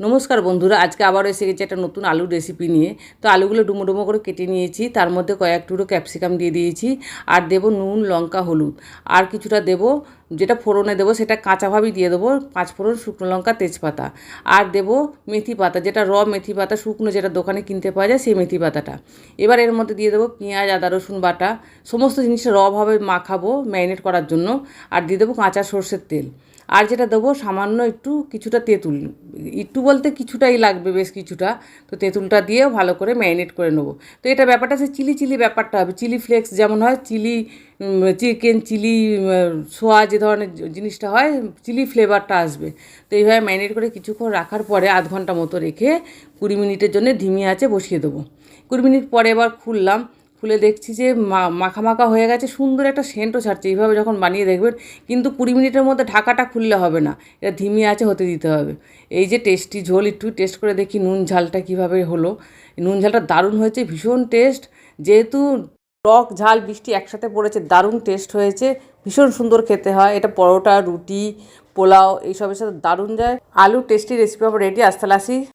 নমস্কার বন্ধুরা, আজকে আবারও এসে গেছি একটা নতুন আলুর রেসিপি নিয়ে। তো আলুগুলো ডুমো ডুমো করে কেটে নিয়েছি, তার মধ্যে কয়েক টুকরো ক্যাপসিকাম দিয়ে দিয়েছি, আর দেবো নুন, লঙ্কা, হলুদ, আর কিছুটা দেবো যেটা ফোড়নে দেবো সেটা কাঁচাভাবেই দিয়ে দেবো, 5 ফোড়ন, শুকনো লঙ্কা, তেজপাতা, আর দেবো মেথি পাতা, যেটা মেথি পাতা শুকনো, যেটা দোকানে কিনতে পাওয়া যায় সেই মেথি পাতাটা। এবার এর মধ্যে দিয়ে দেবো পেঁয়াজ, আদা, রসুন বাটা, সমস্ত জিনিসটা ভাবে মাখাবো ম্যারিনেট করার জন্য। আর দিয়ে দেবো কাঁচা সর্ষের তেল, আর যেটা দেবো সামান্য কিছুটা তেঁতুল, একটু বলতে কিছুটাই লাগবে, বেশ কিছুটা। তো তেঁতুলটা দিয়েও ভালো করে ম্যারিনেট করে নেবো। তো এটা ব্যাপারটা সে চিলি ব্যাপারটা হবে, চিলি ফ্লেক্স যেমন হয়, চিলি চিকেন চিলি সোয়া যে ধরনের জিনিসটা হয়, চিলি ফ্লেভারটা আসবে। তো এইভাবে ম্যারিনেট করে কিছুক্ষণ রাখার পরে আধ ঘন্টা মতো রেখে 20 মিনিটের জন্য ধিমি আঁচে বসিয়ে দেবো। 20 মিনিট পরে এবার খুললাম, খুলে দেখছি যে মাখা মাখা হয়ে গেছে, সুন্দর একটা সেন্টও ছাড়ছে। এইভাবে যখন বানিয়ে দেখবেন, কিন্তু 20 মিনিটের মধ্যে ঢাকাটা খুললে হবে না, এটা ধিমি আঁচে হতে দিতে হবে। এই যে টেস্টি ঝোল, একটু টেস্ট করে দেখি নুন ঝালটা কীভাবে হলো। নুন ঝালটা দারুণ হয়েছে, ভীষণ টেস্ট, যেহেতু টক ঝাল বৃষ্টি একসাথে পড়েছে, দারুণ টেস্ট হয়েছে, ভীষণ সুন্দর খেতে হয় এটা। পরোটা, রুটি, পোলাও এইসবের সাথে দারুণ যায়। আলু টেস্টি রেসিপি আমার রেডি। আসতে আসি।